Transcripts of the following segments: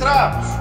Trapos!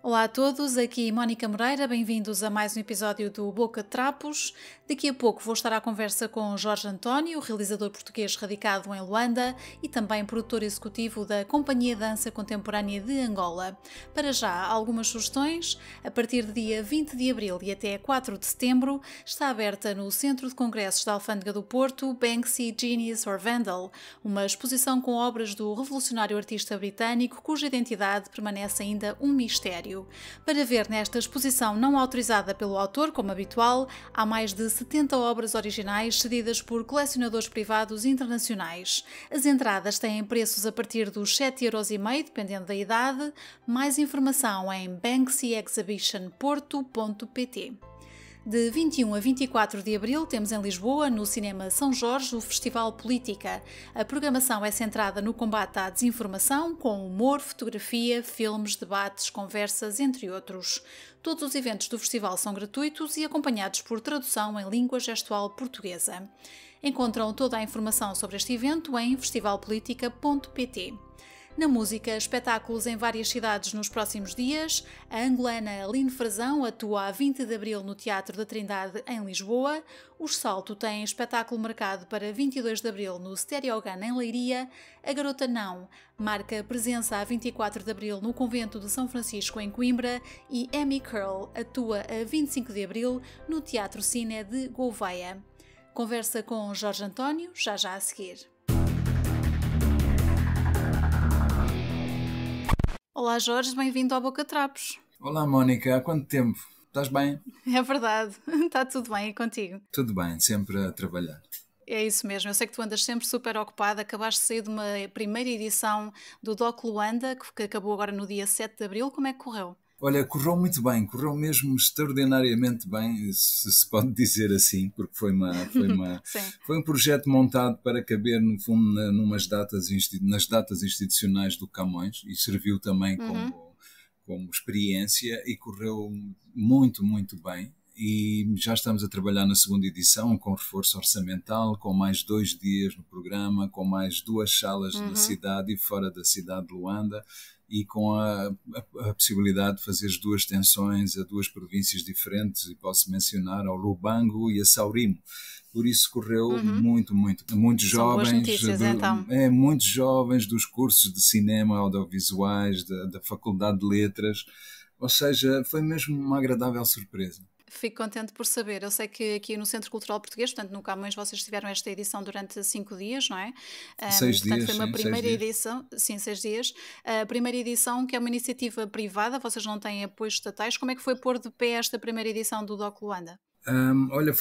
Olá a todos, aqui Mónica Moreira, bem-vindos a mais um episódio do Boca de Trapos. Daqui a pouco vou estar à conversa com Jorge António, realizador português radicado em Luanda e também produtor executivo da Companhia de Dança Contemporânea de Angola. Para já, algumas sugestões. A partir do dia 20 de abril e até 4 de setembro, está aberta no Centro de Congressos da Alfândega do Porto Banksy, Genius or Vandal, uma exposição com obras do revolucionário artista britânico cuja identidade permanece ainda um mistério. Para ver nesta exposição não autorizada pelo autor, como habitual, há mais de 70 obras originais cedidas por colecionadores privados internacionais. As entradas têm preços a partir dos 7,5€, dependendo da idade. Mais informação em banksyexhibitionporto.pt. De 21 a 24 de abril temos em Lisboa, no Cinema São Jorge, o Festival Política. A programação é centrada no combate à desinformação, com humor, fotografia, filmes, debates, conversas, entre outros. Todos os eventos do festival são gratuitos e acompanhados por tradução em língua gestual portuguesa. Encontram toda a informação sobre este evento em festivalpolitica.pt. Na música, espetáculos em várias cidades nos próximos dias. A angolana Aline Frazão atua a 20 de abril no Teatro da Trindade, em Lisboa. Os Salto têm espetáculo marcado para 22 de abril no Stereogun, em Leiria. A Garota Não marca presença a 24 de abril no Convento de São Francisco, em Coimbra. E Amy Curl atua a 25 de abril no Teatro Cine de Gouveia. Conversa com Jorge António, já a seguir. Olá Jorge, bem-vindo ao Boca de Trapos. Olá Mónica, há quanto tempo? Estás bem? É verdade, está tudo bem, e contigo? Tudo bem, sempre a trabalhar. É isso mesmo, eu sei que tu andas sempre super ocupada, acabaste de sair de uma primeira edição do Doc Luanda, que acabou agora no dia 7 de abril, como é que correu? Olha, correu muito bem, correu mesmo extraordinariamente bem, se pode dizer assim, porque foi um projeto montado para caber, no fundo, nas datas institucionais do Camões e serviu também como experiência e correu muito, muito bem. E já estamos a trabalhar na segunda edição com reforço orçamental, com mais 2 dias no programa, com mais 2 salas na cidade e fora da cidade de Luanda, e com a possibilidade de fazer as 2 extensões a 2 províncias diferentes, e posso mencionar ao Lubango e a Saurimo. Por isso correu muito jovens, notícias, então. Muitos jovens dos cursos de cinema, audiovisuais, da Faculdade de Letras, ou seja, foi mesmo uma agradável surpresa. Fico contente por saber. Eu sei que aqui no Centro Cultural Português, portanto no Camões, vocês tiveram esta edição durante 5 dias, não é? 6 portanto, dias, foi uma sim, primeira 6 dias. edição, sim, 6 dias. A primeira edição, que é uma iniciativa privada, vocês não têm apoios estatais. Como é que foi pôr de pé esta primeira edição do Doc Luanda? Olha,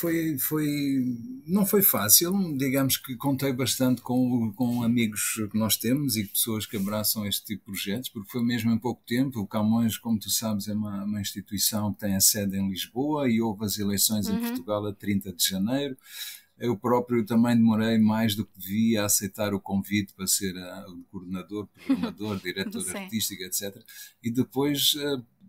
não foi fácil, digamos que contei bastante com amigos que nós temos e pessoas que abraçam este tipo de projetos, porque foi mesmo em pouco tempo. O Camões, como tu sabes, é uma instituição que tem a sede em Lisboa e houve as eleições em Portugal a 30 de janeiro. Eu próprio também demorei mais do que devia a aceitar o convite para ser coordenador, programador, diretor artístico, etc. E depois,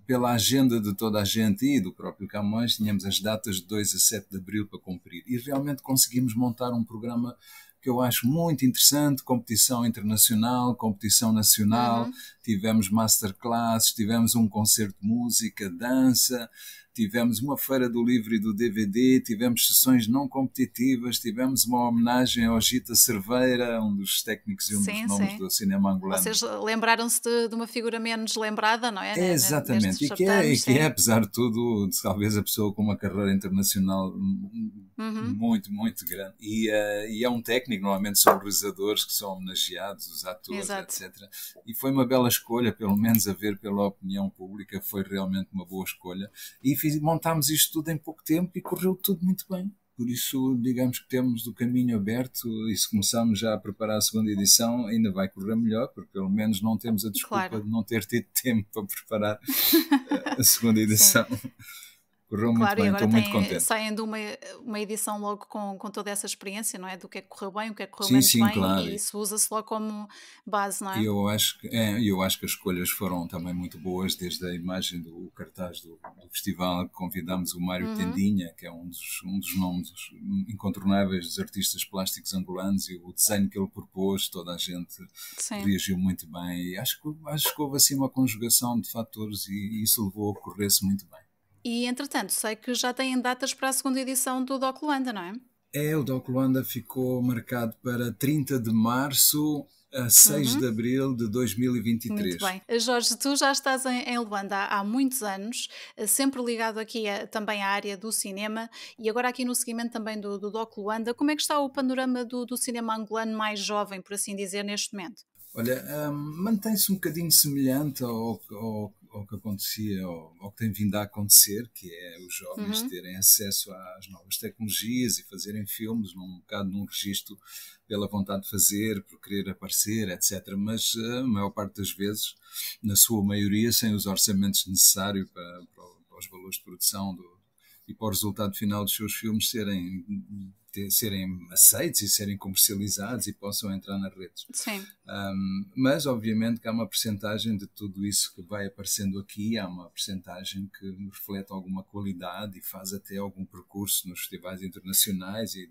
pela agenda de toda a gente e do próprio Camões, tínhamos as datas de 2 a 7 de abril para cumprir. E realmente conseguimos montar um programa que eu acho muito interessante, competição internacional, competição nacional, tivemos masterclasses, tivemos um concerto de música, dança, tivemos uma feira do livro e do DVD, tivemos sessões não competitivas, tivemos uma homenagem ao Gita Cerveira, um dos técnicos e um dos nomes do cinema angolano. Vocês lembraram-se de uma figura menos lembrada, não é? Exatamente, e que é, apesar de tudo, talvez a pessoa com uma carreira internacional muito, muito grande. E é um técnico, normalmente são realizadores que são homenageados, os atores, etc. E foi uma bela escolha, pelo menos a ver pela opinião pública, foi realmente uma boa escolha. E montámos isto tudo em pouco tempo e correu tudo muito bem. Por isso, digamos que temos o caminho aberto e se começarmos já a preparar a segunda edição, ainda vai correr melhor, porque pelo menos não temos a desculpa de não ter tido tempo para preparar a segunda edição. correu muito Claro, e bem, agora estou muito contente. saem de uma edição logo com toda essa experiência, não é? Do que é que correu bem, o que é que correu Sim, menos sim, bem, claro. e isso usa-se logo como base, não E é? eu acho que as escolhas foram também muito boas, desde a imagem do cartaz do festival, que convidámos o Mário Uhum, Tendinha, que é um dos nomes incontornáveis dos artistas plásticos angolanos, e o desenho que ele propôs, toda a gente sim. reagiu muito bem. E acho que houve assim uma conjugação de fatores e isso levou a que corresse muito bem. E entretanto, sei que já têm datas para a segunda edição do Doc Luanda, não é? O Doc Luanda ficou marcado para 30 de março a 6 Uhum. de abril de Muito 2023. bem. Jorge, tu já estás em Luanda há muitos anos, sempre ligado aqui também à área do cinema e agora aqui no seguimento também do Doc Luanda. Como é que está o panorama do cinema angolano mais jovem, por assim dizer, neste momento? Olha, mantém-se um bocadinho semelhante ao que acontecia, ao que tem vindo a acontecer, que é os jovens Uhum. terem acesso às novas tecnologias e fazerem filmes num bocado num registro pela vontade de fazer, por querer aparecer, etc. Mas a maior parte das vezes, na sua maioria, sem os orçamentos necessários para os valores de produção e para o resultado final dos seus filmes serem aceitos e serem comercializados e possam entrar nas redes. Sim. Mas, obviamente, que há uma percentagem de tudo isso que vai aparecendo aqui, há uma percentagem que reflete alguma qualidade e faz até algum percurso nos festivais internacionais e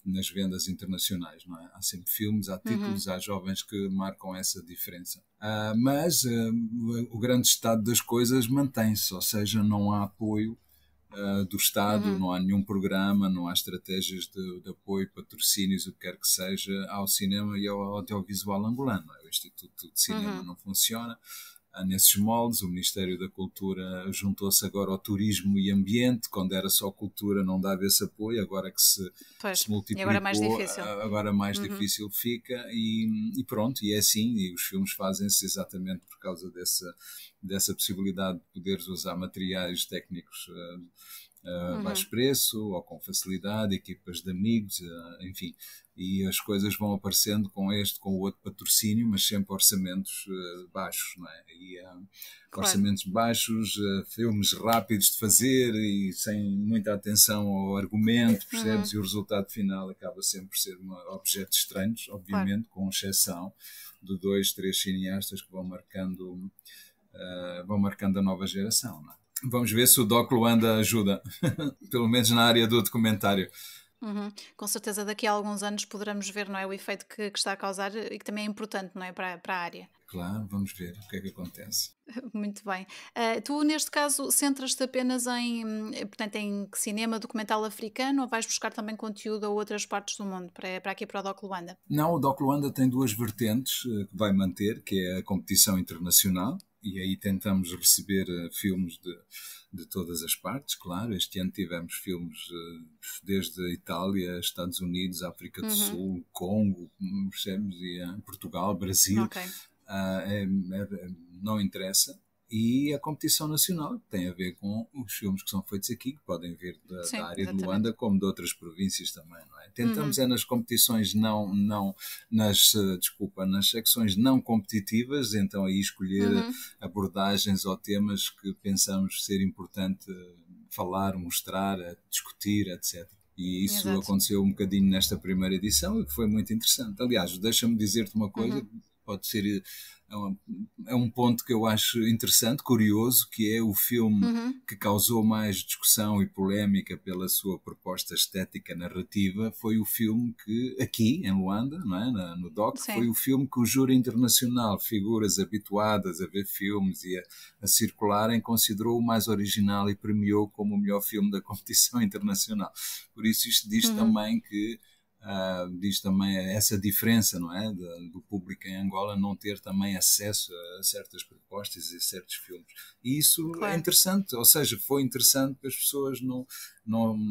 nas vendas internacionais. Não é? Há sempre filmes, há Uhum. títulos, há jovens que marcam essa diferença. Mas o grande estado das coisas mantém-se, ou seja, não há apoio do Estado, Uhum. não há nenhum programa, não há estratégias de apoio, patrocínios, o que quer que seja, ao cinema e ao audiovisual angolano. O Instituto de Cinema Uhum. não funciona nesses moldes. O Ministério da Cultura juntou-se agora ao turismo e ambiente, quando era só cultura não dava esse apoio, agora que Pois. se E agora é mais multiplicou, difícil. agora mais Uhum. difícil fica e pronto, e é assim, e os filmes fazem-se exatamente por causa dessa possibilidade de poderes usar materiais técnicos a baixo Uhum. preço ou com facilidade, equipas de amigos, enfim, e as coisas vão aparecendo com o outro patrocínio, mas sempre orçamentos baixos, não é? Claro. Orçamentos baixos, filmes rápidos de fazer e sem muita atenção ao argumento, percebes? Uhum. E o resultado final acaba sempre por ser objetos estranhos, Claro. obviamente, com exceção de dois, três cineastas que vão marcando a nova geração, não é? Vamos ver se o Doc Luanda ajuda, pelo menos na área do documentário. Uhum. Com certeza daqui a alguns anos poderemos ver, não é, o efeito que está a causar e que também é importante, não é, para a área. Claro, vamos ver o que é que acontece. Muito bem. Tu, neste caso, centras-te apenas portanto, em cinema documental africano ou vais buscar também conteúdo a outras partes do mundo, para aqui para o Doc Luanda? Não, o Doc Luanda tem duas vertentes que vai manter, que é a competição internacional, e aí tentamos receber filmes de todas as partes, claro. Este ano tivemos filmes desde a Itália, Estados Unidos, África do Uhum. Sul, Congo, percebes? E Portugal, Brasil. Ok. Ah, não interessa. E a competição nacional, que tem a ver com os filmes que são feitos aqui, que podem vir da Sim, área de exatamente. Luanda, como de outras províncias também, não é? Tentamos Uhum. nas competições nas secções não competitivas, então aí escolher Uhum. abordagens ou temas que pensamos ser importante falar, mostrar, discutir, etc. E isso Exato. aconteceu um bocadinho nesta primeira edição e foi muito interessante. Aliás, deixa-me dizer-te uma coisa, Uhum. pode ser é um ponto que eu acho interessante, curioso, que é o filme Uhum. que causou mais discussão e polémica pela sua proposta estética narrativa, foi o filme que, aqui em Luanda, não é? No DOC, foi Sim. o filme que o júri internacional, figuras habituadas a ver filmes e a circularem, considerou o mais original e premiou como o melhor filme da competição internacional. Por isso isto Uhum. diz também essa diferença, não é, do público em Angola não ter também acesso a certas propostas e a certos filmes. E isso é Claro. interessante, ou seja, foi interessante que as pessoas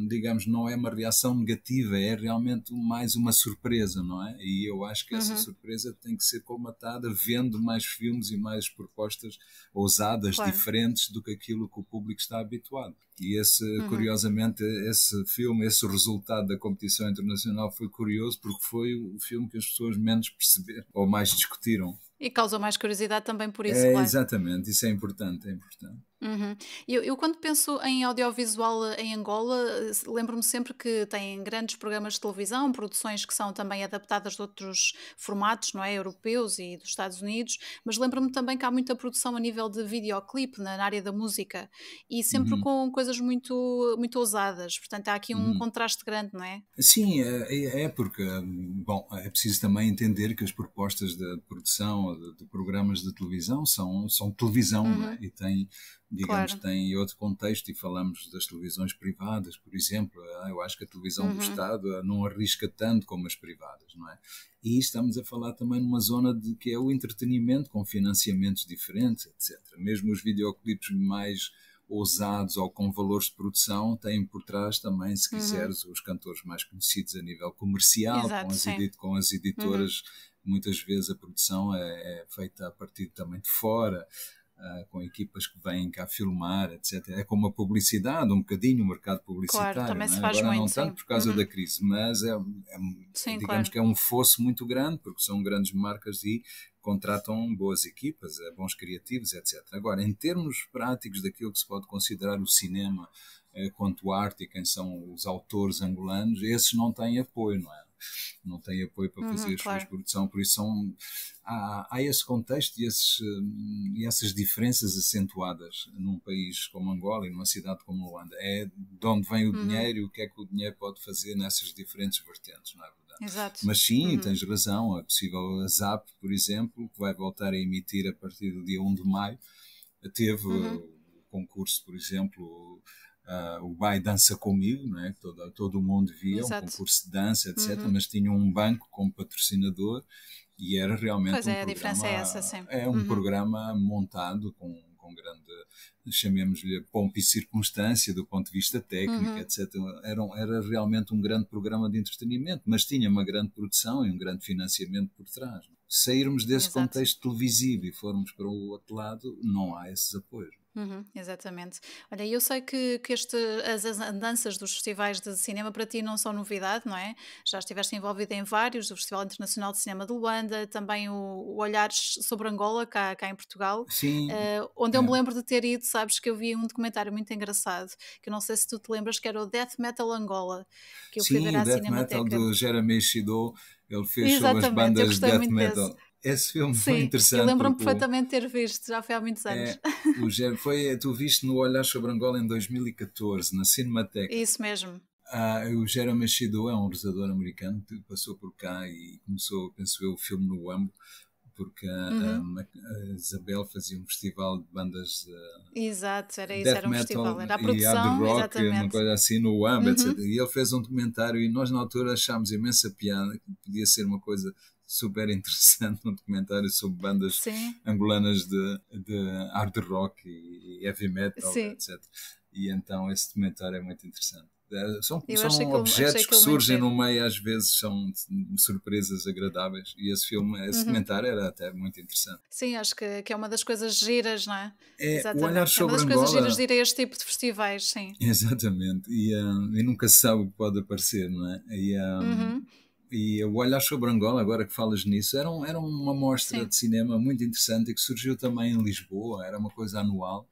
digamos, não é uma reação negativa, é realmente mais uma surpresa, não é? E eu acho que essa Uhum. surpresa tem que ser colmatada vendo mais filmes e mais propostas ousadas, Claro. diferentes do que aquilo que o público está habituado. E Uhum. curiosamente, esse filme, esse resultado da competição internacional foi curioso porque foi o filme que as pessoas menos perceberam ou mais discutiram. E causa mais curiosidade também por isso, É, claro. exatamente, isso é importante, é importante. Uhum. Eu quando penso em audiovisual em Angola, lembro-me sempre que têm grandes programas de televisão, produções que são também adaptadas de outros formatos, não é? Europeus e dos Estados Unidos, mas lembro-me também que há muita produção a nível de videoclipe na área da música e sempre Uhum, com coisas muito, muito ousadas. Portanto, há aqui um uhum. contraste grande, não é? Sim, é porque, bom, é preciso também entender que as propostas de produção de programas de televisão são televisão, não é? Uhum. E tem, digamos, Claro. tem outro contexto e falamos das televisões privadas, por exemplo. Eu acho que a televisão do Uhum. Estado não arrisca tanto como as privadas, não é? E estamos a falar também numa zona de que é o entretenimento com financiamentos diferentes, etc. Mesmo os videoclipes mais ousados ou com valores de produção têm por trás também, se Uhum. quiseres, os cantores mais conhecidos a nível comercial, Exato, sim. com as Uhum. editoras. Muitas vezes a produção é feita a partir também de fora, com equipas que vêm cá filmar, etc. É como a publicidade, um bocadinho o mercado Claro, publicitário, também não se é? faz Agora não muito, tanto sim. por causa Uhum. da crise, mas Sim, digamos claro. que é um fosso muito grande, porque são grandes marcas e contratam boas equipas, bons criativos, etc. Agora, em termos práticos daquilo que se pode considerar o cinema, quanto arte e quem são os autores angolanos, esses não têm apoio, não é? Não têm apoio para fazer Uhum, as suas claro. produções, por isso há esse contexto e essas diferenças acentuadas num país como Angola e numa cidade como Luanda. É de onde vem o Uhum. dinheiro e o que é que o dinheiro pode fazer nessas diferentes vertentes, não é verdade? Exato. Mas sim, Uhum. tens razão, é possível a ZAP, por exemplo, que vai voltar a emitir a partir do dia 1 de maio, teve Uhum. o concurso, por exemplo, o Vai Dança Comigo, né? Todo o mundo via, um Exato. concurso de dança, etc., Uhum. mas tinha um banco como patrocinador e era realmente Pois é, a diferença é essa, sim. um Uhum. programa montado com grande, chamemos-lhe, pompa e circunstância do ponto de vista técnico, Uhum. etc. Era realmente um grande programa de entretenimento, mas tinha uma grande produção e um grande financiamento por trás. Se sairmos desse Exato. contexto televisivo e formos para o outro lado, não há esses apoios. Uhum, exatamente. Olha, eu sei que as andanças dos festivais de cinema para ti não são novidade, não é? Já estiveste envolvida em vários, o Festival Internacional de Cinema de Luanda, também o Olhares sobre Angola, cá em Portugal, Sim, onde eu me é. lembro de ter ido, sabes que eu vi um documentário muito engraçado, que eu não sei se tu te lembras, que era o Death Metal Angola, que eu fui ver Sim, o à death metal Cinemateca. do Jeremy Shido, ele fez sobre as Exatamente, eu bandas de gostei death muito desse. metal. Esse filme foi Sim, eu interessante lembro-me porque perfeitamente de ter visto, já foi há muitos anos. tu viste no Olhar sobre Angola em 2014, na Cinemateca. Isso mesmo. O Jeremy Shido é um realizador americano que passou por cá e começou, penso eu, o filme no Wambo, porque Uhum. a Isabel fazia um festival de bandas Exato, era isso, death era um metal festival, era a e hard produção, rock, uma exatamente. coisa assim, no Wambo, Uhum. etc. E ele fez um documentário e nós na altura achámos imensa piada, que podia ser uma coisa super interessante, um documentário sobre bandas Sim, angolanas de hard rock e heavy metal, sim, etc. E então esse documentário é muito interessante. eu São achei objetos que aquilo muito surgem giro. no meio, às vezes são surpresas agradáveis. E esse Uhum. documentário era até muito interessante. Sim, acho que é uma das coisas giras, não é? O olhar Exatamente. É uma sobre das coisas giras de Angola. ir a este tipo de festivais, sim. Exatamente, e nunca se sabe o que pode aparecer, não é? Uhum. E o Olhar sobre Angola, agora que falas nisso, era uma mostra Sim. de cinema muito interessante e que surgiu também em Lisboa, era uma coisa anual.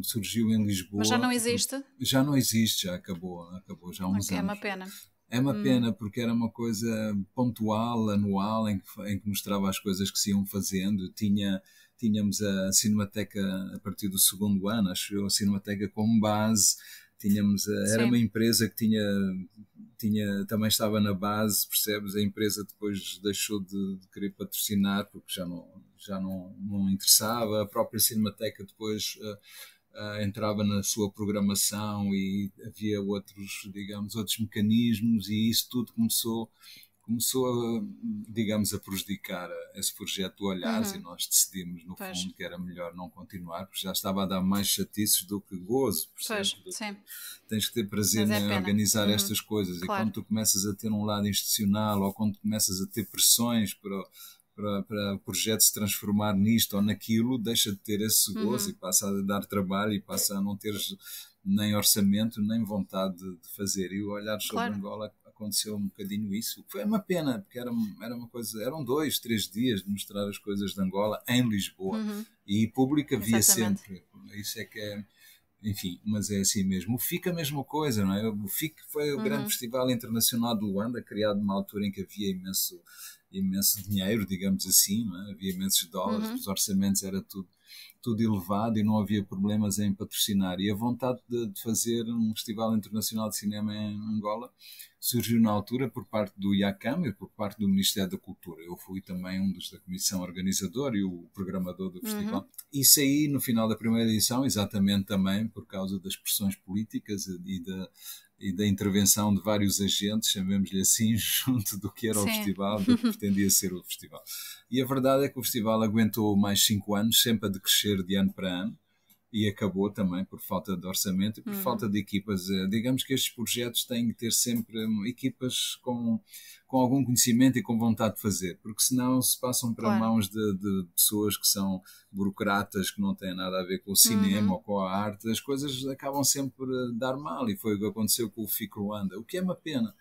Surgiu em Mas já Lisboa, não existe? já não existe, acabou já há uns Ok, é uma anos. pena. É uma Hum. pena porque era uma coisa pontual, anual, em que mostrava as coisas que se iam fazendo. Tínhamos a Cinemateca a partir do segundo ano, acho eu, a Cinemateca como base. Era uma Sim. empresa que também estava na base, percebes? A empresa depois deixou de querer patrocinar porque não interessava. A própria Cinemateca depois entrava na sua programação e havia outros mecanismos e isso tudo começou a, digamos, a prejudicar esse projeto do Olhares e Uhum. nós decidimos, no Pois, fundo, que era melhor não continuar, porque já estava a dar mais chatices do que gozo, pois, percebes? sim. Tens que ter prazer Mas é em pena. organizar Uhum. estas coisas e quando Claro. tu começas a ter um lado institucional ou quando começas a ter pressões para o projeto se transformar nisto ou naquilo, deixa de ter esse gozo e Uhum. passa a dar trabalho e passa a não ter nem orçamento nem vontade de fazer. E o Olhar sobre Claro. Angola aconteceu um bocadinho isso. Foi uma pena, porque era uma coisa, eram 2, 3 dias de mostrar as coisas de Angola em Lisboa. E público havia sempre. Isso é que é. Enfim, mas é assim mesmo. O FIC a mesma coisa, não é? O FIC foi o grande festival internacional de Luanda, criado numa altura em que havia imenso dinheiro, digamos assim, não é? Havia imensos dólares, os orçamentos era tudo elevado e não havia problemas em patrocinar. E a vontade de fazer um festival internacional de cinema em Angola surgiu na altura por parte do IACAM e por parte do Ministério da Cultura. Eu fui também um dos da comissão organizadora e o programador do festival. Isso aí, no final da primeira edição, exatamente também por causa das pressões políticas e da intervenção de vários agentes, chamemos-lhe assim, junto do que era o festival, do que pretendia ser o festival. E a verdade é que o festival aguentou mais 5 anos, sempre a decrescer de ano para ano, e acabou também por falta de orçamento e por falta de equipas. Digamos que estes projetos têm que ter sempre equipas com algum conhecimento e com vontade de fazer, porque senão se passam para mãos de pessoas que são burocratas, que não têm nada a ver com o cinema ou com a arte, as coisas acabam sempre por dar mal, e foi o que aconteceu com o FIC Luanda, o que é uma pena.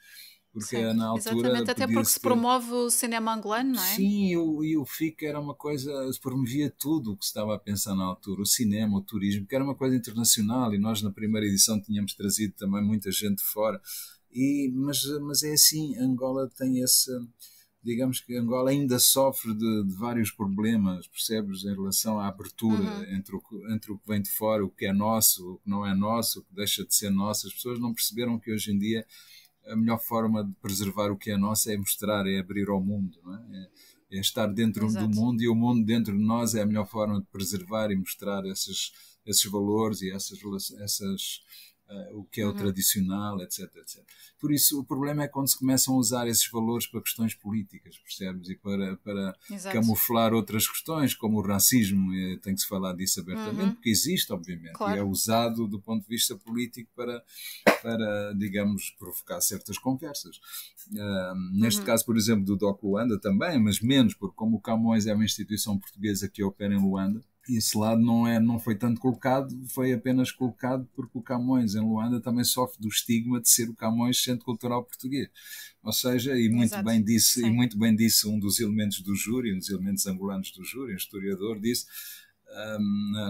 Porque na altura exatamente, até porque se promove o cinema angolano, não é? Sim, e o FIC era uma coisa, se promovia tudo o que se estava a pensar na altura, o cinema, o turismo, que era uma coisa internacional, e nós na primeira edição tínhamos trazido também muita gente de fora, mas é assim, Angola tem esse, digamos que Angola ainda sofre de vários problemas, percebes, em relação à abertura entre o que vem de fora, o que é nosso, o que não é nosso, o que deixa de ser nosso. As pessoas não perceberam que hoje em dia a melhor forma de preservar o que é nosso é mostrar, é abrir ao mundo, não é? É estar dentro do mundo, e o mundo dentro de nós é a melhor forma de preservar e mostrar esses valores e o que é o tradicional, etc, etc. Por isso, o problema é quando se começam a usar esses valores para questões políticas, percebes? E para camuflar outras questões, como o racismo, tem que se falar disso abertamente, porque existe, obviamente, e é usado do ponto de vista político para digamos, provocar certas conversas. Neste caso, por exemplo, do DOC Luanda também, mas menos, porque como o Camões é uma instituição portuguesa que opera em Luanda, esse lado não foi tanto colocado, foi apenas colocado porque o Camões em Luanda também sofre do estigma de ser o Camões Centro Cultural Português. Ou seja, e muito bem disse um dos elementos do júri, um dos elementos angolanos do júri, um historiador, disse,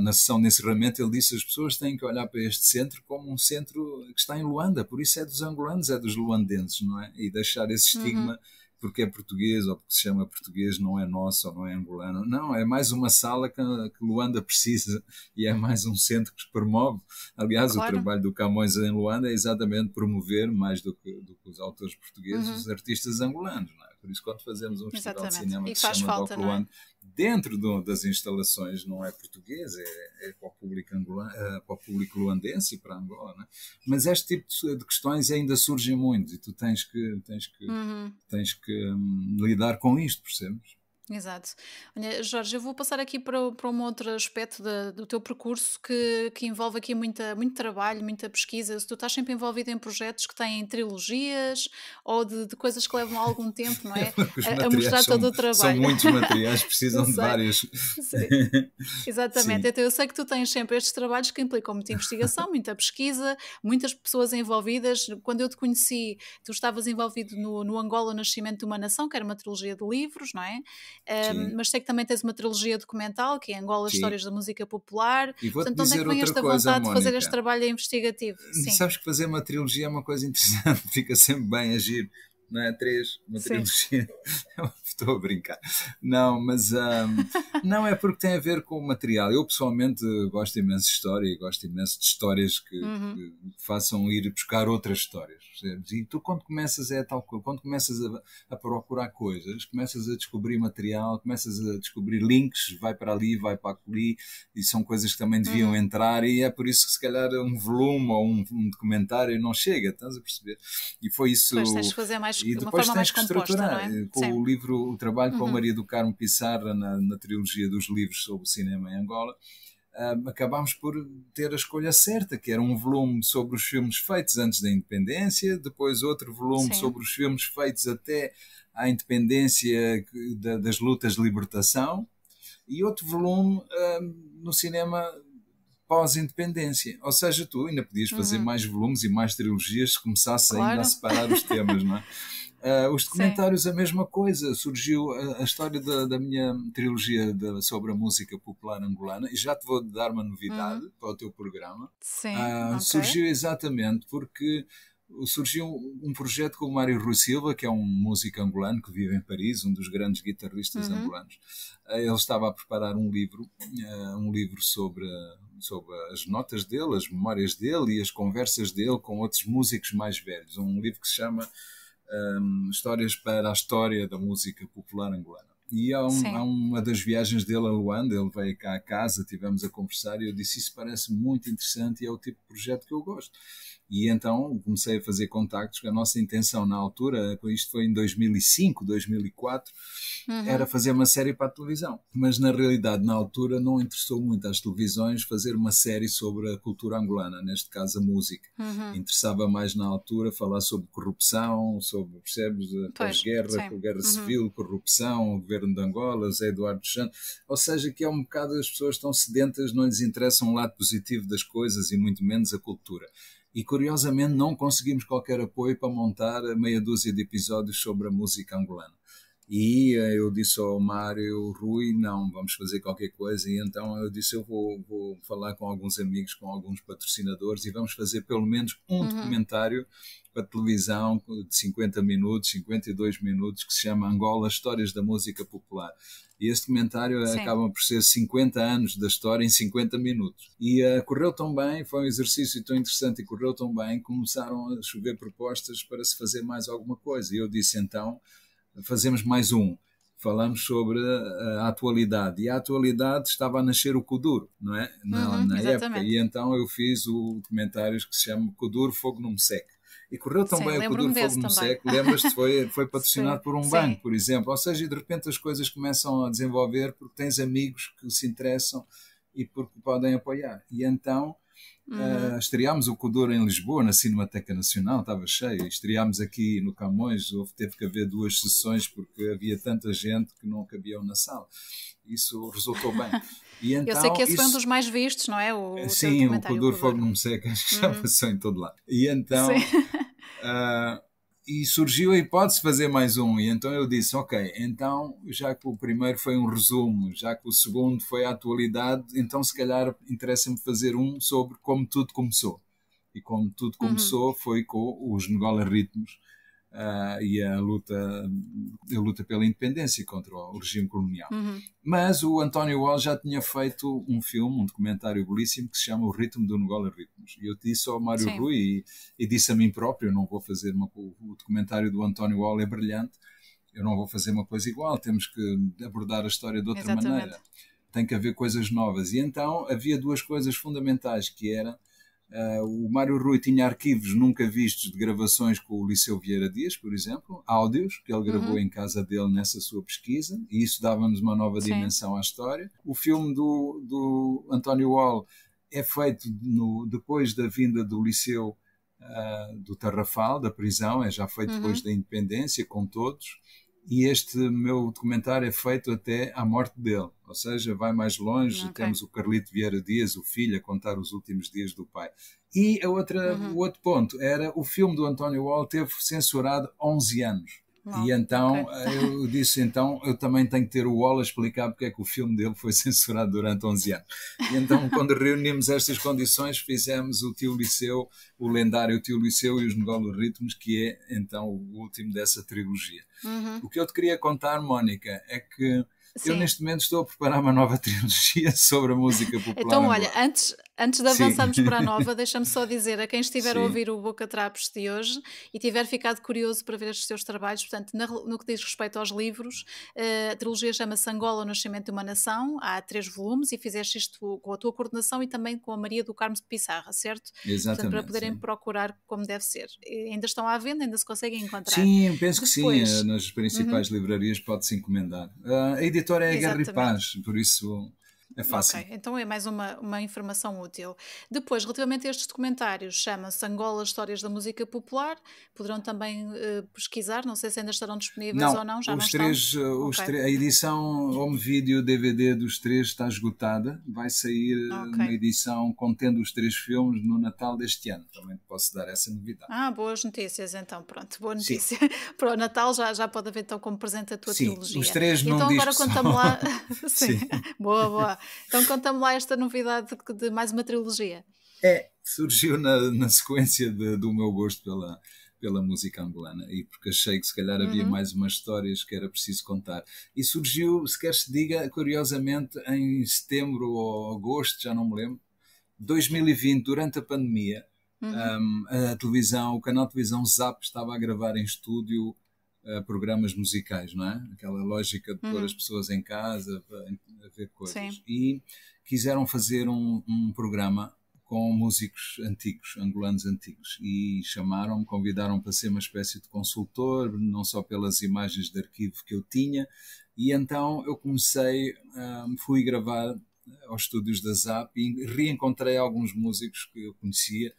na sessão de encerramento, ele disse: as pessoas têm que olhar para este centro como um centro que está em Luanda, por isso é dos angolanos, é dos luandenses, não é? E deixar esse estigma porque é português ou porque se chama português, não é nosso ou não é angolano. Não, é mais uma sala que Luanda precisa, e é mais um centro que se promove. Aliás, o trabalho do Camões em Luanda é exatamente promover, mais do que os autores portugueses, os artistas angolanos, não é? Por isso, quando fazemos um festival de cinema que se chama DOC Luanda, dentro das instalações não é português, é para o público angolano, para o público luandense e para Angola, não é? Mas este tipo de questões ainda surgem muito, e tu tens que lidar com isto, percebes? Exato. Olha, Jorge, eu vou passar aqui para um outro aspecto do teu percurso que envolve aqui muito trabalho, muita pesquisa. Se tu estás sempre envolvido em projetos que têm trilogias ou de coisas que levam algum tempo, não é? A mostrar todo o trabalho. São muitos materiais, precisam de vários. Sim. Exatamente. Então eu sei que tu tens sempre estes trabalhos que implicam muita investigação, muita pesquisa, muitas pessoas envolvidas. Quando eu te conheci, tu estavas envolvido no Angola, o Nascimento de uma Nação, que era uma trilogia de livros, não é? Mas sei que também tens uma trilogia documental, que é Angola, Histórias da Música Popular. E vou-te Portanto, onde é dizer que vem outra esta coisa, vontade Mónica, de fazer este trabalho investigativo? Sim. Sabes que fazer uma trilogia é uma coisa interessante, fica sempre bem agir, não é? Uma trilogia. Estou a brincar. Não, mas não é porque tem a ver com o material. Eu pessoalmente gosto imenso de história e gosto imenso de histórias que façam ir buscar outras histórias. Percebes? E tu, quando começas quando começas a procurar coisas, começas a descobrir material, começas a descobrir links, vai para ali, vai para ali, e são coisas que também deviam entrar, e é por isso que se calhar um volume ou um documentário não chega, estás a perceber? E foi isso. Depois tens de fazer e depois tens que estruturar, não é? com o trabalho com a Maria do Carmo Pissarra na trilogia dos livros sobre o cinema em Angola. Acabámos por ter a escolha certa, que era um volume sobre os filmes feitos antes da independência, depois outro volume sobre os filmes feitos até à independência das lutas de libertação, e outro volume no cinema pós-independência. Ou seja, tu ainda podias fazer mais volumes e mais trilogias se começasse ainda a separar os temas, não é? Os documentários, a mesma coisa. Surgiu a história da minha trilogia sobre a música popular angolana, e já te vou dar uma novidade para o teu programa. Sim, surgiu exatamente porque surgiu um projeto com o Mário Rui Silva, que é um músico angolano que vive em Paris, um dos grandes guitarristas angolanos. Ele estava a preparar um livro sobre as notas dele, as memórias dele e as conversas dele com outros músicos mais velhos. Um livro que se chama Histórias para a História da Música Popular Angolana. E há uma das viagens dele a Luanda, ele veio cá a casa, tivemos a conversar e eu disse, isso parece muito interessante e é o tipo de projeto que eu gosto. E então comecei a fazer contactos, a nossa intenção na altura, isto foi em 2005, 2004, era fazer uma série para a televisão. Mas na realidade, na altura, não interessou muito às televisões fazer uma série sobre a cultura angolana, neste caso a música. Interessava mais na altura falar sobre corrupção, sobre, percebes, a pós-guerra, a guerra civil, corrupção, o governo de Angola, Zé Eduardo dos Santos. Ou seja, que é um bocado, as pessoas estão sedentas, não lhes interessa um lado positivo das coisas e muito menos a cultura. E curiosamente não conseguimos qualquer apoio para montar meia dúzia de episódios sobre a música angolana. E eu disse ao Mário Rui, não, vamos fazer qualquer coisa. E então eu disse, eu vou falar com alguns amigos, com alguns patrocinadores e vamos fazer pelo menos um documentário para televisão de 50 minutos, 52 minutos, que se chama Angola, Histórias da Música Popular. E esse documentário acaba por ser 50 anos da história em 50 minutos. E correu tão bem, foi um exercício tão interessante e correu tão bem, começaram a chover propostas para se fazer mais alguma coisa. E eu disse, então, fazemos mais um. Falamos sobre a atualidade. E a atualidade estava a nascer o Kuduro, não é? Na época. E então eu fiz o documentário que se chama Kuduro, Fogo Não Me Seca. E correu tão bem o Kuduro Fogo No Seco, lembras-te, foi patrocinado por um banco, por exemplo. Ou seja, de repente as coisas começam a desenvolver porque tens amigos que se interessam e porque podem apoiar. E então estreámos o Kuduro em Lisboa, na Cinemateca Nacional, estava cheio. Estreámos aqui no Camões, teve que haver 2 sessões porque havia tanta gente que não cabiam na sala. Isso resultou bem. E então, eu sei que esse foi um dos mais vistos, não é? Sim, o Kuduro Fogo Não Me Seca, acho que já passou em todo lado. E então e surgiu a hipótese de fazer mais um. E então eu disse, ok, então já que o primeiro foi um resumo, já que o segundo foi a atualidade, então se calhar interessa-me fazer um sobre como tudo começou. E como tudo começou foi com os Ngola Ritmos, e a luta pela independência contra o regime colonial. Mas o António Wall já tinha feito um filme, um documentário belíssimo que se chama O Ritmo do Ngola Ritmos. E eu disse ao Mário Rui e disse a mim próprio, eu não vou fazer o documentário do António Wall é brilhante, eu não vou fazer uma coisa igual, temos que abordar a história de outra maneira. Tem que haver coisas novas. E então havia 2 coisas fundamentais, que era o Mário Rui tinha arquivos nunca vistos de gravações com o Liceu Vieira Dias, por exemplo, áudios que ele gravou em casa dele nessa sua pesquisa, e isso dava-nos uma nova dimensão à história. O filme do António Wall é feito depois da vinda do Liceu do Tarrafal, da prisão, é já feito depois da independência, com todos. E este meu documentário é feito até à morte dele, ou seja, vai mais longe. Temos o Carlito Vieira Dias, o filho, a contar os últimos dias do pai. E o outro ponto era, o filme do António Wall teve censurado 11 anos. E então eu disse, então eu também tenho que ter o Wall a explicar porque é que o filme dele foi censurado durante 11 anos. E então quando reunimos estas condições fizemos o Tio Liceu, o lendário Tio Liceu e os Ngola Ritmos, que é então o último dessa trilogia. O que eu te queria contar, Mónica, é que eu neste momento estou a preparar uma nova trilogia sobre a música popular. Então olha, antes de avançarmos para a nova, deixa-me só dizer a quem estiver a ouvir o Boca Trapos de hoje e tiver ficado curioso para ver os seus trabalhos, portanto, no que diz respeito aos livros, a trilogia chama-se Angola, o Nascimento de uma Nação, há 3 volumes e fizeste isto com a tua coordenação e também com a Maria do Carmo de Pissarra, certo? Exatamente. Portanto, para poderem procurar como deve ser. E ainda estão à venda, ainda se conseguem encontrar. Sim, penso que sim, nas principais livrarias pode-se encomendar. A editora é a Guerra e Paz, por isso É Ok, fácil. então é mais uma informação útil. Depois, relativamente a estes documentários, chama-se Angola Histórias da Música Popular. Poderão também pesquisar, não sei se ainda estarão disponíveis ou Não, não, já não estão? Ok, a edição home video DVD dos três está esgotada. Vai sair ok. uma edição contendo os três filmes no Natal deste ano. Também posso dar essa novidade. Ah, boas notícias então, pronto, boa Sim, notícia. Para o Natal já pode haver então como presente a tua sim, os trilogia. três E num então agora disco só. conta-me lá, sim, Sim. boa, boa. Então conta-me lá esta novidade de mais uma trilogia. Surgiu na sequência do meu gosto pela música angolana e porque achei que se calhar havia Uhum, mais umas histórias que era preciso contar. E surgiu, se quer se diga, curiosamente, em setembro ou agosto, já não me lembro, 2020, durante a pandemia, uhum, a televisão, o canal de televisão Zap estava a gravar em estúdio programas musicais, não é? Aquela lógica de pôr as uhum, pessoas em casa a ver sim. coisas. E quiseram fazer um programa com músicos antigos, angolanos antigos, e chamaram-me, convidaram para ser uma espécie de consultor, não só pelas imagens de arquivo que eu tinha, e então eu comecei, fui gravar aos estúdios da Zap e reencontrei alguns músicos que eu conhecia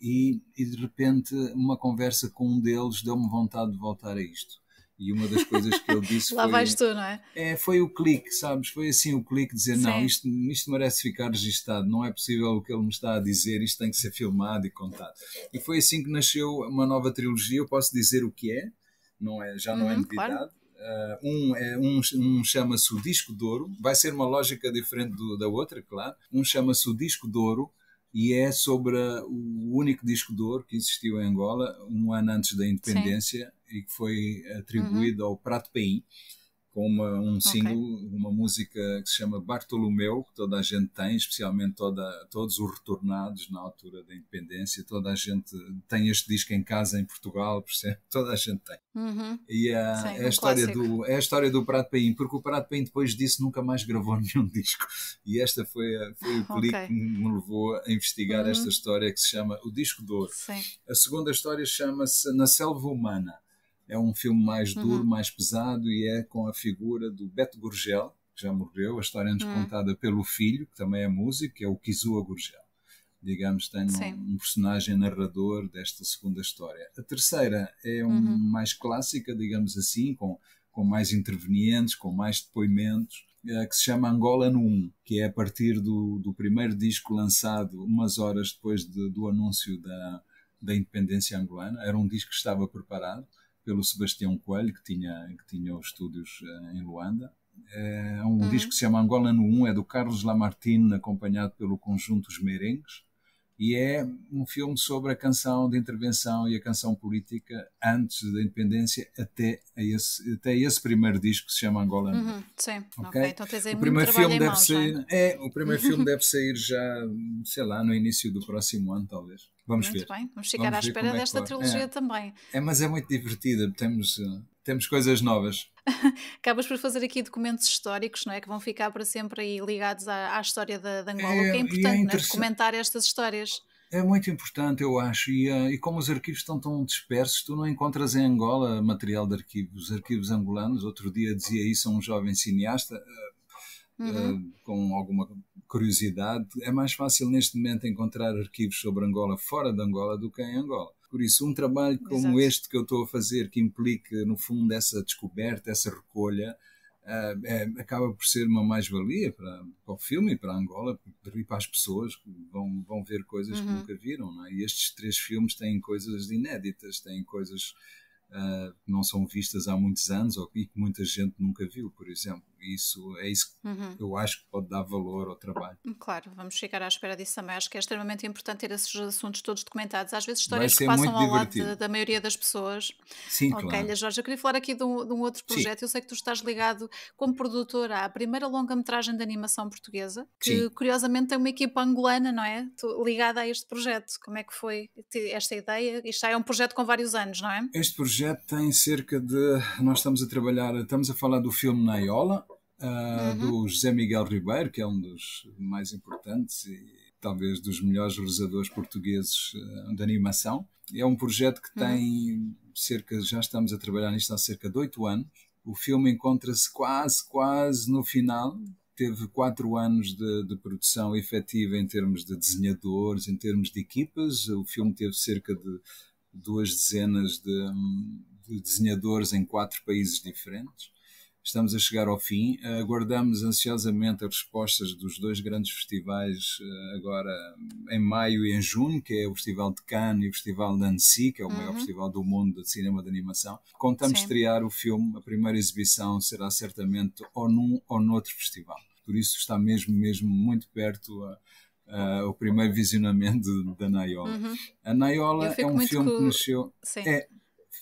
e de repente uma conversa com um deles deu-me vontade de voltar a isto. E uma das coisas que ele disse Lá vais foi tu, não é? foi o clique, sabes? Foi assim o clique de dizer, não, Sim. isto merece ficar registado, não é possível o que ele me está a dizer, isto tem que ser filmado e contado. E foi assim que nasceu uma nova trilogia, eu posso dizer o que é, já não é Uhum, claro. novidade. Um chama-se o Disco de Ouro, vai ser uma lógica diferente da outra, claro. Um chama-se o Disco de Ouro e é sobre o único disco de ouro que existiu em Angola, um ano antes da Sim. independência, e que foi Uhum, atribuído ao Prato Paim, com um ok. single, uma música que se chama Bartolomeu, que toda a gente tem, especialmente todos os retornados na altura da independência, toda a gente tem este disco em casa em Portugal, percebe? Toda a gente tem. Uhum, E sim, um clássico. é a história do Prato Paim, porque o Prato Paim depois disso nunca mais gravou nenhum disco. E esta foi o Ok. clique que me levou a investigar esta Uhum, história que se chama O Disco de Ouro. sim. A segunda história chama-se Na Selva Humana. É um filme mais duro, Uhum, mais pesado e é com a figura do Beto Gurgel, que já morreu, a história-nos uhum, contada pelo filho, que também é músico, que é o Kizua Gurgel. Digamos, tem sim. um personagem narrador desta segunda história. A terceira é Uhum, mais clássica, digamos assim, com mais intervenientes, com mais depoimentos, que se chama Angola no 1, que é a partir do primeiro disco lançado umas horas depois do anúncio da independência angolana. Era um disco que estava preparado pelo Sebastião Coelho, que tinha os estúdios em Luanda. É um disco uhum. que se chama Angola no 1, é do Carlos Lamartine, acompanhado pelo conjunto Os Merengues, e é um filme sobre a canção de intervenção e a canção política antes da independência até esse primeiro disco que se chama Angola no 1. Uhum, sim, ok. Ok? Então tens aí O muito primeiro trabalho filme em deve mãos, não é? sair, o primeiro filme deve sair já, sei lá, no início do próximo ano, talvez. Vamos Muito ver. bem, vamos ficar Vamos à ver espera como é que desta corre. trilogia também. Mas é muito divertida. Temos coisas novas. Acabas por fazer aqui documentos históricos, não é? Que vão ficar para sempre aí ligados à história de Angola, o que é E é importante, não é? interessante. Documentar estas histórias. É muito importante, eu acho, e como os arquivos estão tão dispersos, tu não encontras em Angola material de arquivos. Os arquivos angolanos, outro dia dizia isso a um jovem cineasta, Uhum, com alguma curiosidade, é mais fácil neste momento encontrar arquivos sobre Angola fora de Angola do que em Angola. Por isso, um trabalho como exato. este que eu estou a fazer, que implica, no fundo, essa descoberta, essa recolha, acaba por ser uma mais-valia para o filme e para Angola e para as pessoas que vão ver coisas que Uhum. nunca viram. Não é? E estes três filmes têm coisas inéditas, têm coisas que não são vistas há muitos anos e que muita gente nunca viu, por exemplo. E isso é isso Uhum. que eu acho que pode dar valor ao trabalho. Claro, vamos ficar à espera disso também. Acho que é extremamente importante ter esses assuntos todos documentados. Às vezes Vai histórias que ser passam muito ao lado divertido. da maioria das pessoas. Sim, Ok, claro. Ilha Jorge, eu queria falar aqui de um outro Sim, projeto. Eu sei que tu estás ligado como produtora à primeira longa-metragem de animação portuguesa, que sim. curiosamente tem uma equipa angolana, não é? Ligada a este projeto. Como é que foi esta ideia? Isto já é um projeto com vários anos, não é? Este projeto tem cerca de. Nós estamos a falar do filme Naiola, Uhum, do José Miguel Ribeiro, que é um dos mais importantes e talvez dos melhores realizadores portugueses de animação. É um projeto que uhum, tem já estamos a trabalhar nisto há cerca de 8 anos. O filme encontra-se quase no final. teve 4 anos de produção efetiva em termos de desenhadores, em termos de equipas. O filme teve cerca de 2 dezenas de desenhadores em 4 países diferentes. Estamos a chegar ao fim. Aguardamos ansiosamente as respostas dos 2 grandes festivais agora em maio e em junho, que é o Festival de Cannes e o Festival de Annecy, que é o maior festival do mundo de cinema de animação. Contamos estrear o filme. A primeira exibição será certamente ou num ou noutro festival. Por isso está mesmo muito perto o primeiro visionamento da Naiola. A Naiola é um filme que nasceu...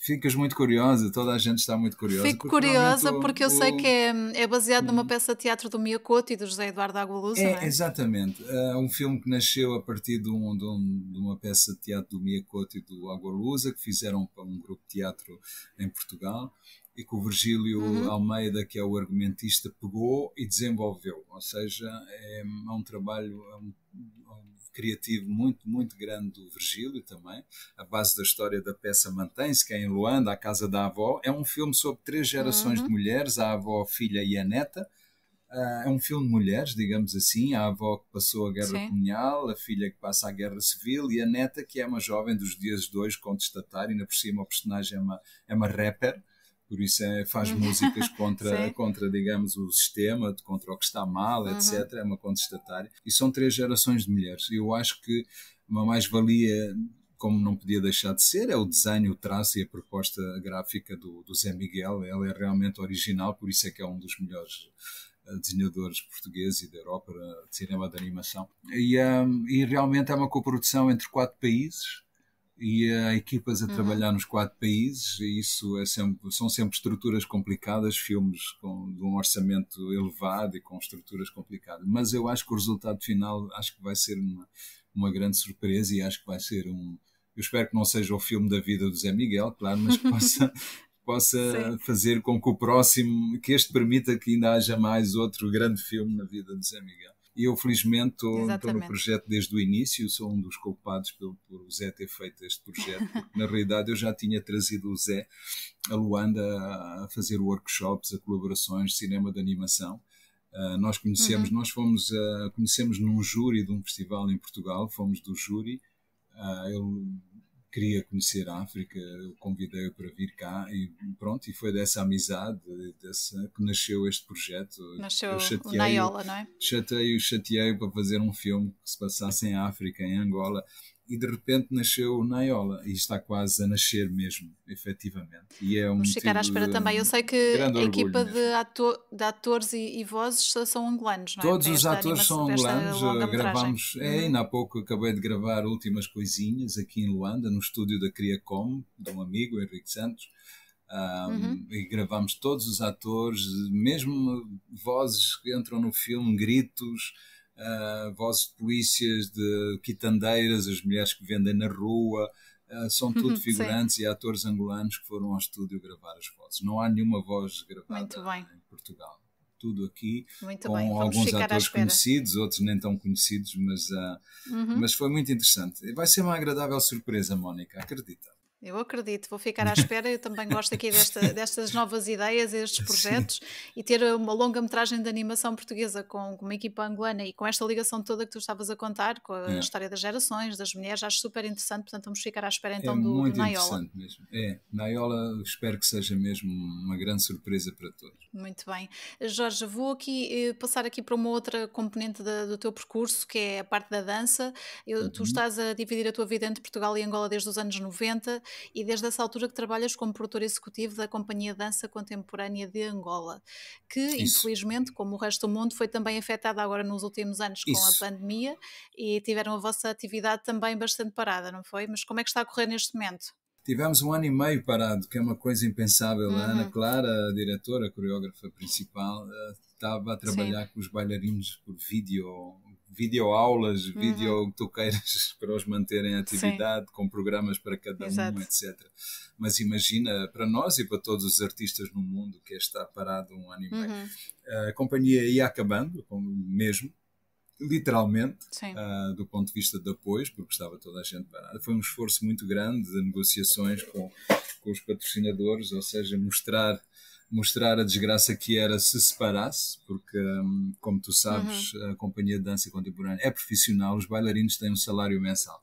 Ficas muito curiosa, toda a gente está muito curiosa. Fico curiosa porque eu sei que é baseado numa peça de teatro do Miyakoto e do José Eduardo Agualusa, não é? Exatamente. É um filme que nasceu a partir de uma peça de teatro do Miyakoto e do Agualusa, que fizeram para um grupo de teatro em Portugal, e que o Virgílio Almeida, que é o argumentista, pegou e desenvolveu. Ou seja, é um trabalho criativo muito grande do Virgílio também. A base da história da peça mantém-se, que é em Luanda, a casa da avó. É um filme sobre 3 gerações de mulheres, a avó, a filha e a neta. É um filme de mulheres, digamos assim. A avó que passou a guerra colonial, a filha que passa a guerra civil e a neta que é uma jovem dos dias de hoje, contestatária, e ainda por cima o personagem é uma rapper. Por isso faz músicas contra, digamos, o sistema, contra o que está mal, etc. É uma contestatária. E são 3 gerações de mulheres. E eu acho que uma mais-valia, como não podia deixar de ser, é o desenho, o traço e a proposta gráfica do Zé Miguel. Ela é realmente original, por isso é que é um dos melhores desenhadores portugueses e da Europa de cinema de animação. E realmente é uma coprodução entre 4 países. E há equipas a trabalhar nos 4 países, e isso são sempre estruturas complicadas, filmes de um orçamento elevado e com estruturas complicadas. Mas eu acho que o resultado final acho que vai ser uma grande surpresa, e acho que vai ser eu espero que não seja o filme da vida do Zé Miguel, claro, mas que possa fazer com que o próximo, que este permita que ainda haja mais outro grande filme na vida do Zé Miguel. E eu, felizmente, estou no projeto desde o início, sou um dos culpados por o Zé ter feito este projeto, porque na realidade eu já tinha trazido o Zé a Luanda a fazer workshops, a colaborações de cinema de animação. Nós conhecemos num júri de um festival em Portugal, fomos do júri. Ele queria conhecer a África, eu convidei-o para vir cá e pronto, e foi dessa amizade que nasceu este projeto. Nasceu o Naiola, não é? Chateei-o para fazer um filme que se passasse em África, em Angola, e de repente nasceu o Naiola, e está quase a nascer mesmo, efetivamente. E é Vamos ficar à espera também. Eu sei que a equipa de atores e vozes são angolanos, não é? Todos os atores são angolanos. Gravamos, ainda há pouco acabei de gravar últimas coisinhas aqui em Luanda, no estúdio da Criacom, de um amigo, Henrique Santos. E gravamos todos os atores, mesmo vozes que entram no filme, gritos, vozes de polícias, de quitandeiras, as mulheres que vendem na rua. São tudo figurantes e atores angolanos que foram ao estúdio gravar as vozes. Não há nenhuma voz gravada em Portugal. Tudo aqui, com alguns atores conhecidos, outros nem tão conhecidos, mas foi muito interessante. Vai ser uma agradável surpresa, Mónica, acredita. Eu acredito, vou ficar à espera. Eu também gosto aqui destas novas ideias, estes projetos, e ter uma longa-metragem de animação portuguesa com uma equipa angolana e com esta ligação toda que tu estavas a contar, com a história das gerações, das mulheres, acho super interessante. Portanto, vamos ficar à espera então do Naiola. É muito interessante mesmo. Naiola, espero que seja mesmo uma grande surpresa para todos. Muito bem. Jorge, vou aqui passar aqui para uma outra componente do teu percurso, que é a parte da dança. Tu estás a dividir a tua vida entre Portugal e Angola desde os anos 90. E desde essa altura que trabalhas como produtor executivo da Companhia de Dança Contemporânea de Angola, que infelizmente, como o resto do mundo, foi também afetada agora nos últimos anos com a pandemia, e tiveram a vossa atividade também bastante parada, não foi? Mas como é que está a correr neste momento? Tivemos 1 ano e meio parado, que é uma coisa impensável. A Ana Clara, a diretora, a coreógrafa principal, estava a trabalhar com os bailarinos por videoaulas, videotoqueiras para os manterem em atividade, com programas para cada um, etc. Mas imagina, para nós e para todos os artistas no mundo, que está parado 1 ano e meio. A companhia ia acabando, mesmo, literalmente, do ponto de vista de apoios, porque estava toda a gente parada. Foi um esforço muito grande de negociações com os patrocinadores, ou seja, mostrar mostrar a desgraça que era se separasse, porque, como tu sabes, a companhia de dança contemporânea é profissional, os bailarinos têm um salário mensal.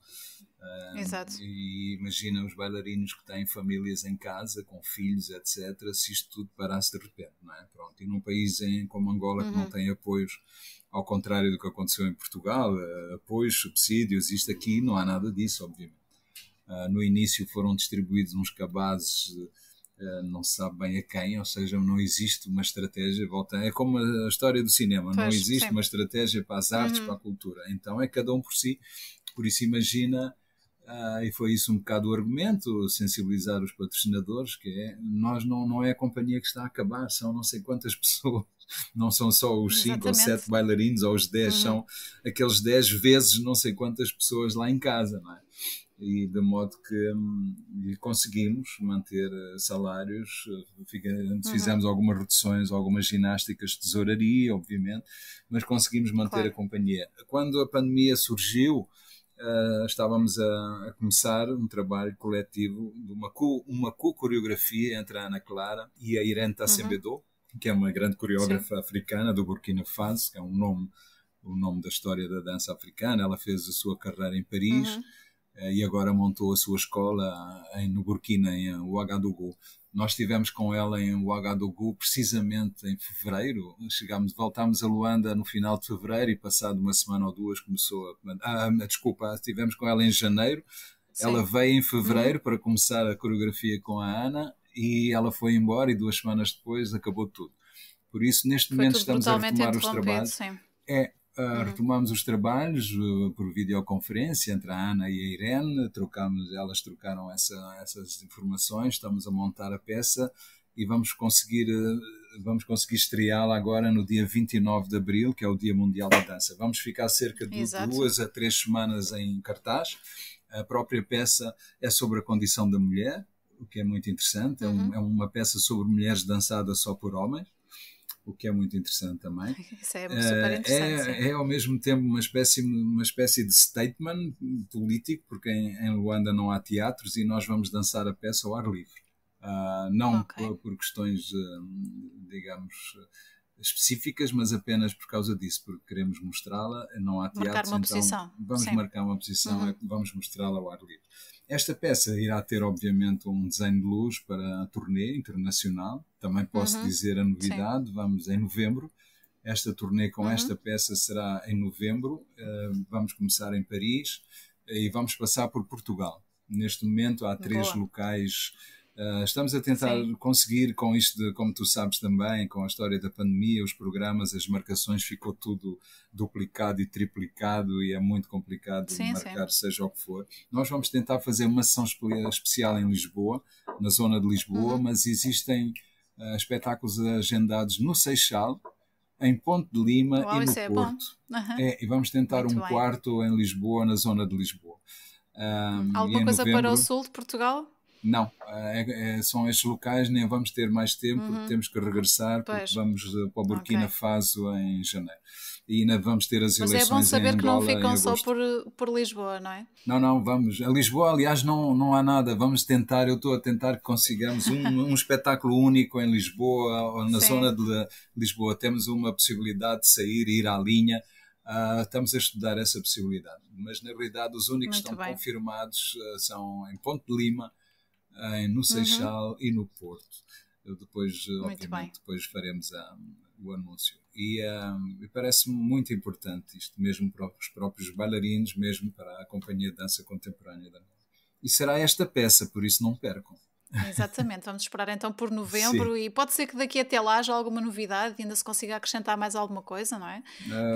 Exato. E imagina os bailarinos que têm famílias em casa, com filhos, etc., se isto tudo parasse de repente, não é? Pronto. E num país como Angola, que não tem apoios, ao contrário do que aconteceu em Portugal, apoios, subsídios, isto aqui não há nada disso, obviamente. No início foram distribuídos uns cabazes, não se sabe bem a quem, ou seja, não existe uma estratégia, é como a história do cinema, não Pois, existe sim. uma estratégia para as artes, para a cultura, então é cada um por si, por isso imagina, e foi isso um bocado o argumento, sensibilizar os patrocinadores, que é, nós não é a companhia que está a acabar, são não sei quantas pessoas, não são só os 5 ou 7 bailarinos ou os 10, são aqueles 10 vezes não sei quantas pessoas lá em casa, não é? E de modo que conseguimos manter salários, fizemos algumas reduções, algumas ginásticas de tesouraria, obviamente, mas conseguimos manter a companhia. Quando a pandemia surgiu, estávamos a começar um trabalho coletivo de uma co-coreografia entre a Ana Clara e a Irene Tassembedo, que é uma grande coreógrafa africana do Burkina Faso, que é o nome da história da dança africana. Ela fez a sua carreira em Paris, e agora montou a sua escola no Burkina, em Ouagadougou. Nós estivemos com ela em Ouagadougou precisamente em fevereiro. Voltámos a Luanda no final de fevereiro e passado uma semana ou duas começou estivemos com ela em janeiro. Sim. Ela veio em fevereiro para começar a coreografia com a Ana e ela foi embora e 2 semanas depois acabou tudo. Por isso, neste momento estamos a retomar os trabalhos. Sim. Retomamos os trabalhos por videoconferência entre a Ana e a Irene, elas trocaram essas informações, estamos a montar a peça e vamos conseguir estreá-la agora no dia 29 de Abril, que é o Dia Mundial da Dança. Vamos ficar cerca de 2 a 3 semanas em cartaz. A própria peça é sobre a condição da mulher, o que é muito interessante, é uma peça sobre mulheres dançadas só por homens, o que é muito interessante também. Isso é super interessante. É ao mesmo tempo uma espécie de statement político, porque em Luanda não há teatros e nós vamos dançar a peça ao ar livre. Não por questões, digamos, específicas, mas apenas por causa disso, porque queremos mostrá-la, não há teatros, então vamos marcar uma posição, vamos mostrá-la ao ar livre. Esta peça irá ter, obviamente, um desenho de luz para a turnê internacional. Também posso dizer a novidade, vamos em novembro. Esta turnê com esta peça será em novembro. Vamos começar em Paris e vamos passar por Portugal. Neste momento há 3 locais. Estamos a tentar conseguir com isto, como tu sabes também, com a história da pandemia, os programas, as marcações, ficou tudo duplicado e triplicado e é muito complicado marcar seja o que for. Nós vamos tentar fazer uma sessão especial em Lisboa, na zona de Lisboa, mas existem espetáculos agendados no Seixal, em Ponte de Lima e no Porto. E vamos tentar muito quarto em Lisboa, na zona de Lisboa. Alguma coisa para o sul de Portugal? Não, são estes locais, nem vamos ter mais tempo, porque temos que regressar, porque vamos para o Burkina Faso em janeiro. E ainda vamos ter as eleições em Angola. Mas é bom saber que não ficam só por Lisboa, não é? Não, vamos. A Lisboa, aliás, não há nada. Vamos tentar, eu estou a tentar que consigamos um espetáculo único em Lisboa, ou na zona de Lisboa. Temos uma possibilidade de sair e ir à linha. Estamos a estudar essa possibilidade. Mas, na realidade, os únicos que estão confirmados são em Ponte de Lima, no Seixal e no Porto. Depois, obviamente, depois faremos o anúncio. E parece-me muito importante isto, mesmo para os próprios bailarinos, mesmo para a Companhia de Dança Contemporânea da Angola. E será esta peça, por isso não percam. Exatamente, vamos esperar então por novembro. Sim. E pode ser que daqui até lá haja alguma novidade e ainda se consiga acrescentar mais alguma coisa, não é?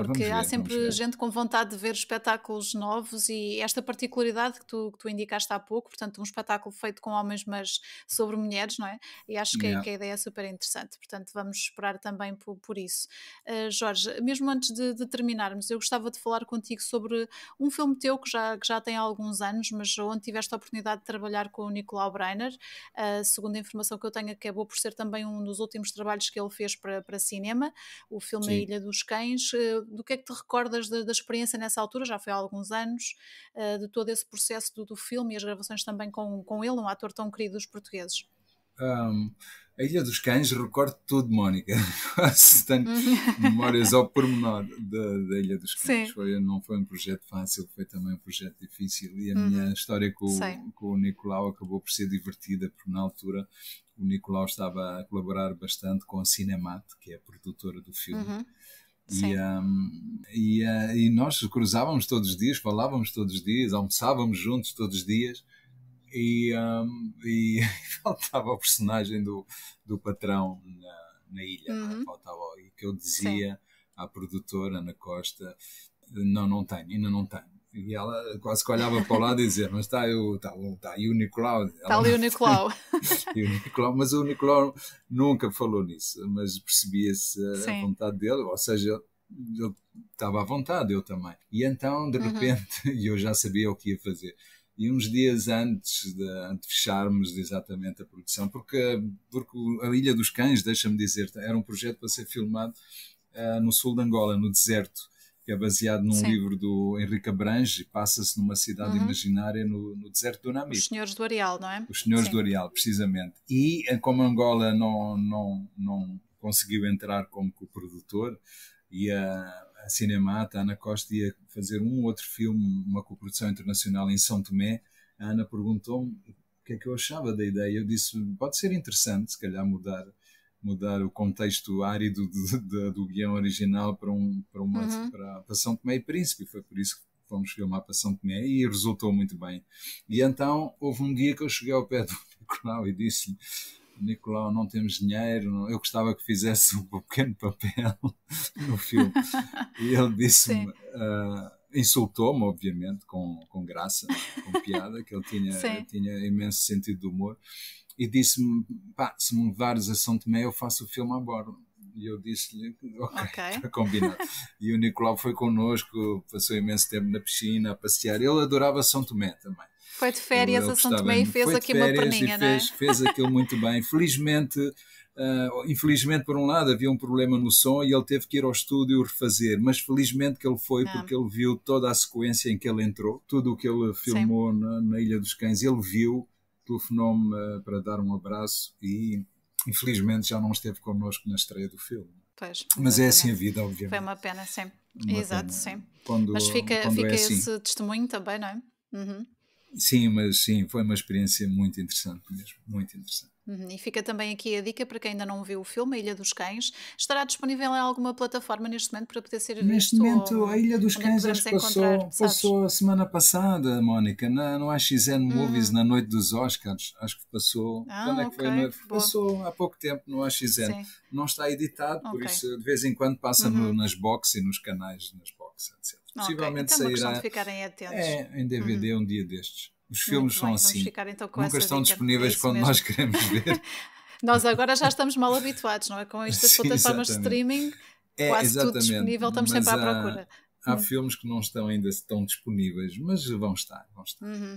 Porque há sempre gente com vontade de ver espetáculos novos e esta particularidade que tu indicaste há pouco, portanto um espetáculo feito com homens mas sobre mulheres, não é? E acho que a ideia é super interessante, portanto vamos esperar também por isso. Jorge, mesmo antes de terminarmos, eu gostava de falar contigo sobre um filme teu que já tem alguns anos, mas onde tiveste a oportunidade de trabalhar com o Nicolau Breiner. Segundo a informação que eu tenho, acabou por ser também um dos últimos trabalhos que ele fez para cinema, o filme A Ilha dos Cães. Do que é que te recordas da experiência nessa altura? Já foi há alguns anos, de todo esse processo do filme e as gravações também com ele, um ator tão querido dos portugueses. A Ilha dos Cães, recordo tudo, Mónica. Tenho memórias ao pormenor da Ilha dos Cães. Não foi um projeto fácil, foi também um projeto difícil. E a minha história com o Nicolau acabou por ser divertida, porque na altura o Nicolau estava a colaborar bastante com a Cinemat, que é a produtora do filme. E nós cruzávamos todos os dias, falávamos todos os dias, almoçávamos juntos todos os dias. E faltava o personagem do patrão na ilha, faltava, e que eu dizia à produtora, Ana Costa, não tenho, ainda não tenho. E ela quase que olhava para o lado e dizia, mas está aí o Nicolau. Está ali o Nicolau. Mas o Nicolau nunca falou nisso, mas percebia-se a vontade dele, ou seja, ele estava à vontade, eu também. E então, de repente, eu já sabia o que ia fazer. E uns dias antes de fecharmos exatamente a produção, porque a Ilha dos Cães, deixa-me dizer, era um projeto para ser filmado no sul de Angola, no deserto, que é baseado num livro do Henrique Abranges, e passa-se numa cidade imaginária no deserto do Namibe. Os Senhores do Areal, não é? Os Senhores do Areal, precisamente. E como Angola não conseguiu entrar como coprodutor, e a Cinemat, a Ana Costa, ia fazer um outro filme, uma coprodução internacional em São Tomé. A Ana perguntou-me o que é que eu achava da ideia. Eu disse, pode ser interessante, se calhar mudar o contexto árido do guião original para São Tomé e Príncipe. Foi por isso que fomos filmar para São Tomé e resultou muito bem. E então houve um dia que eu cheguei ao pé do Nicolau e disse-lhe, Nicolau, não temos dinheiro, eu gostava que fizesse um pequeno papel no filme. E ele disse-me, insultou-me, obviamente, com graça, com piada, que ele tinha imenso sentido de humor, e disse-me, se me levares a São Tomé, eu faço o filme a bordo. E eu disse-lhe, ok, está combinado. E o Nicolau foi connosco, passou imenso tempo na piscina, a passear. Ele adorava São Tomé também. Foi de férias a São Tomé e fez aqui uma perninha, não é? Fez aquilo muito bem. Infelizmente, por um lado, havia um problema no som e ele teve que ir ao estúdio refazer, mas felizmente que ele foi, porque ele viu toda a sequência em que ele entrou, tudo o que ele filmou na Ilha dos Cães, ele viu, telefonou-me para dar um abraço e infelizmente já não esteve connosco na estreia do filme. Pois, mas é assim a vida, obviamente. Foi uma pena, sim. Exato, sim. Mas fica esse testemunho também, não é? Sim, foi uma experiência muito interessante mesmo, muito interessante. E fica também aqui a dica para quem ainda não viu o filme, A Ilha dos Cães. Estará disponível em alguma plataforma neste momento para poder ser visto? Neste momento, A Ilha dos Cães acho que passou a semana passada, Mónica, no AXN Movies, na noite dos Oscars. Acho que passou. Quando é que foi? Passou há pouco tempo no AXN. Não está editado, por isso de vez em quando passa nas boxes e nos canais, nas boxes, etc. Possivelmente então sairá. De ficarem atentos. Em DVD um dia destes. Os filmes são assim. Então nunca estão disponíveis quando nós queremos ver. Nós agora já estamos mal habituados, não é? Com estas plataformas de streaming, quase tudo disponível, estamos sempre à procura. Há filmes que não estão ainda tão disponíveis, mas vão estar.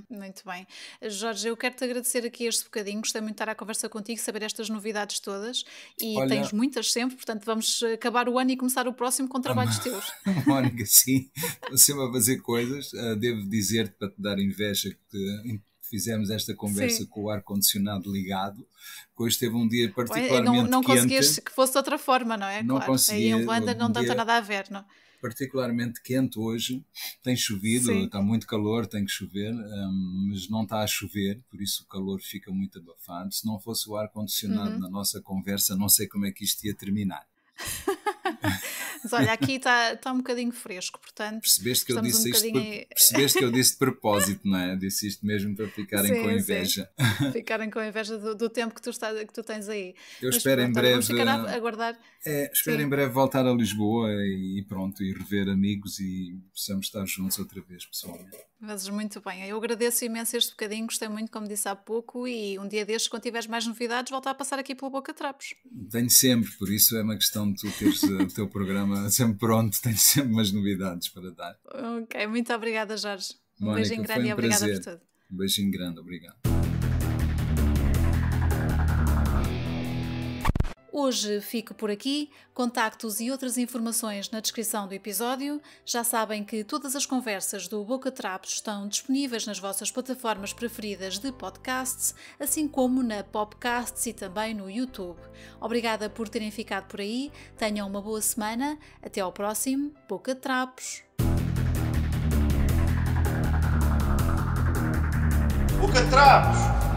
Muito bem. Jorge, eu quero-te agradecer aqui este bocadinho, gostei muito de estar à conversa contigo, saber estas novidades todas, e tens muitas sempre, portanto vamos acabar o ano e começar o próximo com trabalhos teus. Mónica, sim, estou sempre a fazer coisas, devo dizer-te, para te dar inveja, que fizemos esta conversa com o ar-condicionado ligado, que hoje teve um dia particularmente não quente. Conseguias que fosse de outra forma, não é? Não claro. conseguia. Aí em Holanda não tem nada a ver, não? Particularmente quente hoje, tem chovido, está muito calor, tem que chover, mas não está a chover, por isso o calor fica muito abafado. Se não fosse o ar-condicionado na nossa conversa, não sei como é que isto ia terminar. Mas olha, aqui está um bocadinho fresco, portanto... Percebeste que eu disse percebeste que eu disse de propósito, não é? Eu disse isto mesmo para ficarem com inveja. Ficarem com inveja do tempo que tu tens aí. Eu espero em breve... Vamos ficar a aguardar. Espero em breve voltar a Lisboa e pronto, e rever amigos e possamos estar juntos outra vez, pessoalmente. Mas muito bem, eu agradeço imenso este bocadinho, gostei muito, como disse há pouco, e um dia destes, quando tiveres mais novidades, volta a passar aqui pela Boca Trapos. Tenho sempre, por isso é uma questão de tu teres o teu programa sempre pronto, tenho sempre umas novidades para dar. Ok, muito obrigada, Jorge. Mónica, beijinho grande e obrigada por tudo. Um beijinho grande, obrigado. Hoje fico por aqui, contactos e outras informações na descrição do episódio. Já sabem que todas as conversas do Boca Trapos estão disponíveis nas vossas plataformas preferidas de podcasts, assim como na Popcasts e também no YouTube. Obrigada por terem ficado por aí, tenham uma boa semana, até ao próximo Boca Trapos. Boca Trapos!